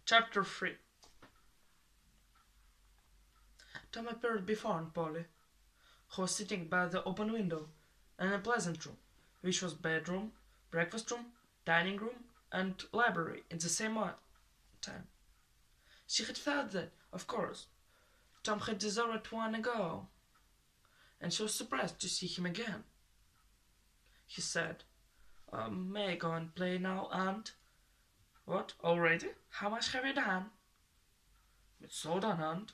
Chapter 3. Tom appeared before Aunt Polly, who was sitting by the open window in a pleasant room, which was bedroom, breakfast room, dining room, and library in the same time. She had felt that, of course, Tom had deserted long ago, and she was surprised to see him again. He said, "May I go and play now, Aunt?" "What, already? How much have you done?" "It's all done, Aunt."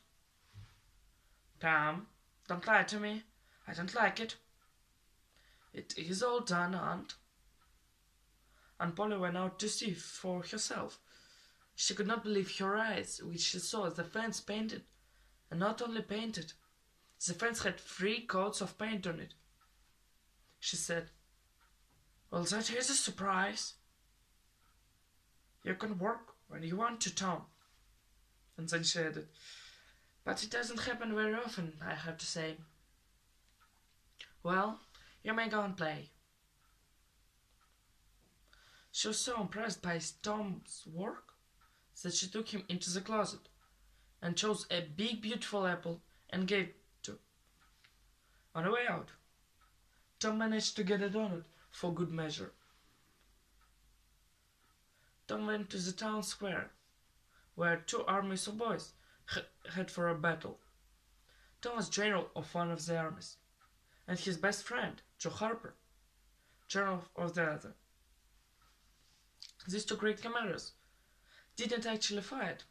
"Tom, don't lie to me. I don't like it." "It is all done, Aunt." Aunt Polly went out to see for herself. She could not believe her eyes, which she saw the fence painted, and not only painted. The fence had 3 coats of paint on it. She said, "Well, that is a surprise." "You can work when you want to, Tom." And then she added, "But it doesn't happen very often, I have to say." "Well, you may go and play." She was so impressed by Tom's work that she took him into the closet and chose a big, beautiful apple and gave it to him. On the way out, Tom managed to get a donut for good measure. Tom went to the town square, where 2 armies of boys had for a battle. Tom was general of one of the armies, and his best friend, Joe Harper, general of the other. These 2 great commanders didn't actually fight.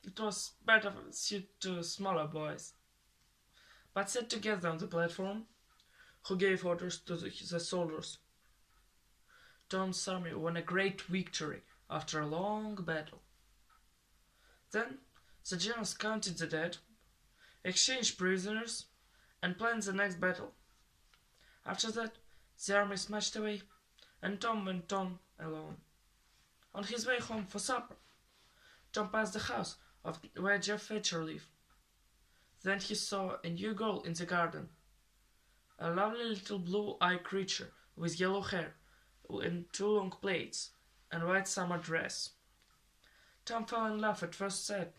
It was better suited to smaller boys, but sat together on the platform, who gave orders to the soldiers. Tom's army won a great victory after a long battle. Then the generals counted the dead, exchanged prisoners, and planned the next battle. After that, the armies marched away, and Tom went on alone. On his way home for supper, Tom passed the house where Jeff Fetcher lived. Then he saw a new girl in the garden, a lovely little blue-eyed creature with yellow hair and 2 long plaits and white summer dress. Tom fell in love at first sight.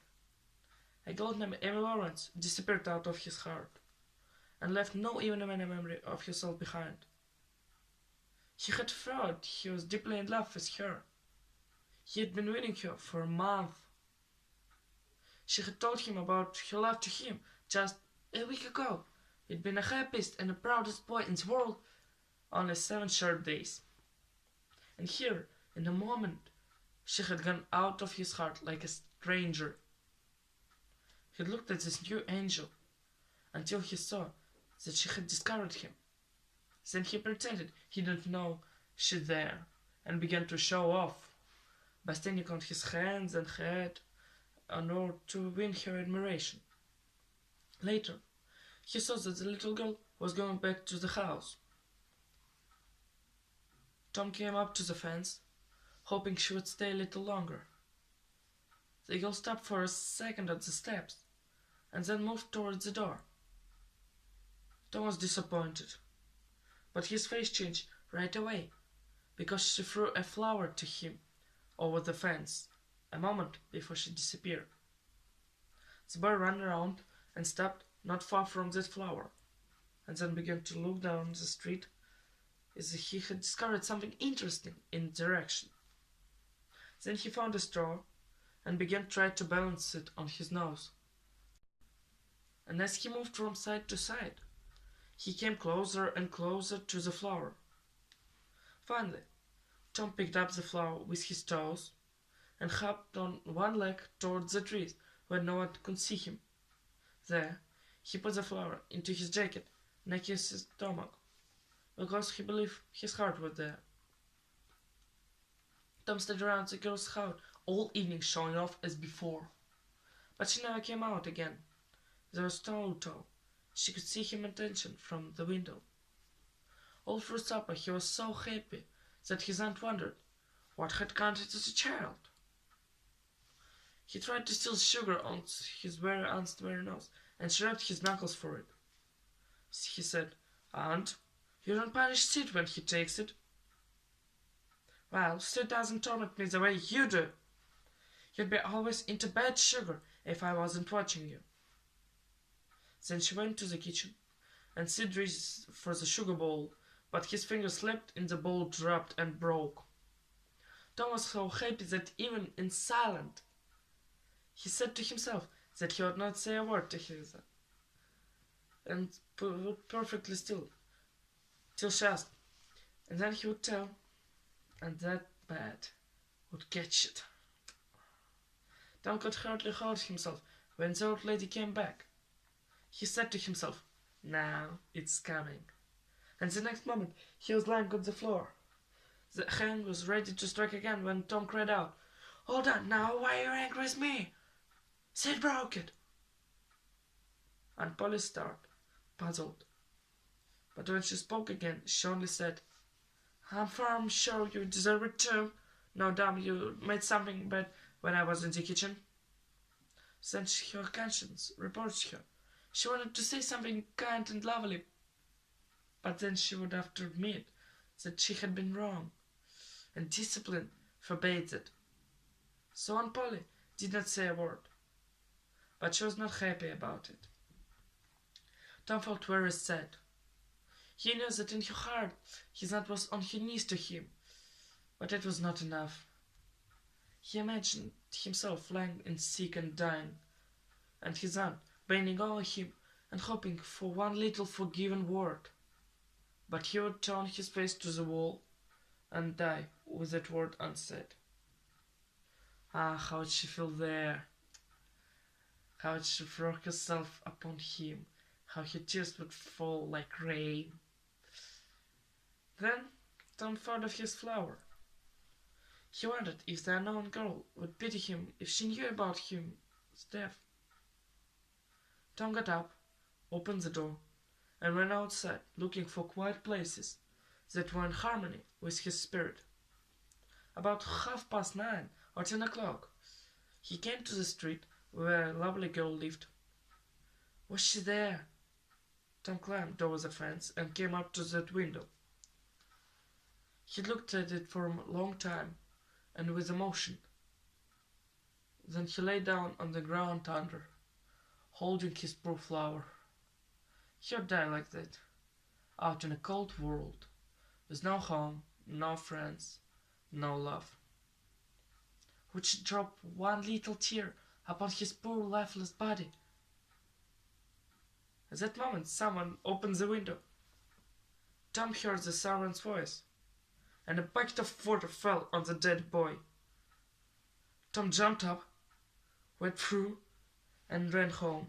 A girl named Amy Lawrence disappeared out of his heart and left no even a memory of herself behind. He had thought he was deeply in love with her. He had been winning her for a month. She had told him about her love to him just a week ago. He'd been the happiest and the proudest boy in the world only 7 short days. And here, in a moment, she had gone out of his heart like a stranger. He looked at this new angel until he saw that she had discovered him. Then he pretended he didn't know she there and began to show off by standing on his hands and head in order to win her admiration. Later, he saw that the little girl was going back to the house. Tom came up to the fence, hoping she would stay a little longer. The girl stopped for a second at the steps, and then moved towards the door. Tom was disappointed, but his face changed right away, because she threw a flower to him over the fence, a moment before she disappeared. The boy ran around and stopped not far from that flower, and then began to look down the street as if he had discovered something interesting in the direction. Then he found a straw and began to try to balance it on his nose. And as he moved from side to side, he came closer and closer to the flower. Finally, Tom picked up the flower with his toes and hopped on one leg towards the trees where no one could see him. There, he put the flower into his jacket next to his stomach, because he believed his heart was there. Tom stayed around the girl's house all evening showing off as before, but she never came out again. There was so tall, she could see him attention from the window. All through supper he was so happy that his aunt wondered what had counted as a child. He tried to steal sugar on his very aunt's very nose and shrugged his knuckles for it. He said, "Aunt, you don't punish Sid when he takes it." "Well, Sid doesn't torment me the way you do. You'd be always into bad sugar if I wasn't watching you. Then she went to the kitchen, and Sid reached for the sugar bowl, but his finger slipped and the bowl dropped and broke. Tom was so happy that even in silence, he said to himself that he would not say a word to his and would perfectly still, till she asked, and then he would tell, and that bat would catch it. Tom could hardly hold himself when the old lady came back. He said to himself, now it's coming. And the next moment he was lying on the floor. The hand was ready to strike again when Tom cried out, hold on, now why are you angry with me? Sid broke it. And Polly stared, puzzled. But when she spoke again, she only said, I'm sure you deserve it too. No doubt you made something bad when I was in the kitchen. Since her conscience reproached her, she wanted to say something kind and lovely, but then she would have to admit that she had been wrong, and discipline forbade it. So Aunt Polly did not say a word, but she was not happy about it. Tom felt very sad. He knew that in her heart his aunt was on her knees to him, but it was not enough. He imagined himself lying and sick and dying, and his aunt bending over him and hoping for one little forgiving word. But he would turn his face to the wall and die with that word unsaid. Ah, how would she feel there? How would she throw herself upon him? How her tears would fall like rain. Then Tom thought of his flower. He wondered if the unknown girl would pity him if she knew about his death. Tom got up, opened the door, and went outside looking for quiet places that were in harmony with his spirit. About 9:30 or 10 o'clock, he came to the street where a lovely girl lived. Was she there? Tom climbed over the fence and came up to that window. He looked at it for a long time and with emotion. Then he lay down on the ground under, holding his poor flower. He would die like that, out in a cold world, with no home, no friends, no love. Would she drop one little tear upon his poor lifeless body? At that moment someone opened the window. Tom heard the siren's voice, and a bucket of water fell on the dead boy. Tom jumped up, went through, and ran home.